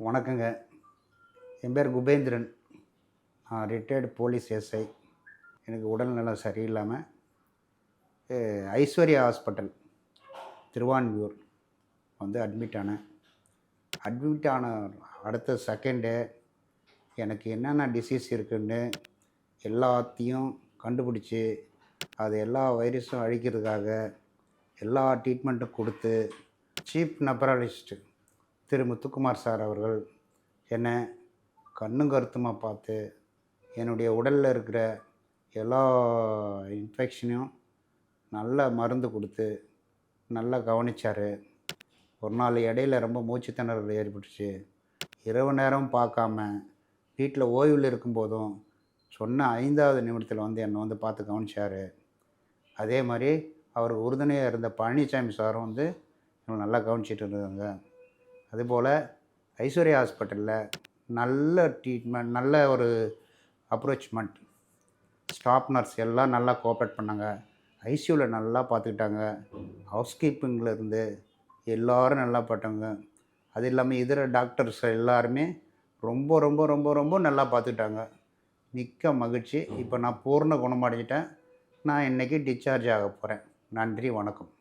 வணக்கங்க. என் பேர் குபேந்திரன். நான் ரிட்டயர்டு போலீஸ் எஸ்ஐ. எனக்கு உடல்நலம் சரியில்லாமல் ஐஸ்வர்யா ஹாஸ்பிட்டல் திருவான்மியூர் அட்மிட் ஆனேன். அட்மிட் ஆன அடுத்த செகண்டே எனக்கு என்னென்ன டிசீஸ் இருக்குதுன்னு எல்லாத்தையும் கண்டுபிடிச்சி அது எல்லா வைரஸும் அழிக்கிறதுக்காக எல்லா ட்ரீட்மெண்ட்டும் கொடுத்து சீஃப் நெப்ராலஜிஸ்ட் திரு முத்துக்குமார் சார் அவர்கள் என்னை கண்ணும் கருத்துமாக பார்த்து என்னுடைய உடலில் இருக்கிற எல்லா இன்ஃபெக்ஷனையும் நல்ல மருந்து கொடுத்து நல்லா கவனித்தார். ஒரு நாள் இடையில ரொம்ப மூச்சு திணறல் ஏற்பட்டுச்சு. இரவு நேரம் பார்க்காம வீட்டில் ஓய்வில் இருக்கும்போதும் சொன்ன 5வது நிமிடத்தில் என்னை பார்த்து கவனித்தார். அதே மாதிரி அவர் உறுதுணையாக இருந்த பழனிசாமி சாரும் என்னை நல்லா கவனிச்சிட்டு இருந்தாங்க. அதுபோல் ஐஸ்வர்யா ஹாஸ்பிட்டலில் நல்ல ட்ரீட்மெண்ட், நல்ல ஒரு அப்ரோச்மெண்ட், ஸ்டாஃப் நர்ஸ் எல்லாம் நல்லா கோஆப்ரேட் பண்ணாங்க. ஐசியூவில் நல்லா பார்த்துக்கிட்டாங்க. ஹவுஸ் கீப்பிங்கில் இருந்து எல்லோரும் நல்லா பார்த்தாங்க. அது இல்லாமல் இதர டாக்டர்ஸ் எல்லாருமே ரொம்ப ரொம்ப ரொம்ப ரொம்ப நல்லா பார்த்துக்கிட்டாங்க. மிக்க மகிழ்ச்சி. இப்போ நான் பூர்ண குணமடைஞ்சிட்டேன். நான் இன்றைக்கி டிஸ்சார்ஜ் ஆக போகிறேன். நன்றி, வணக்கம்.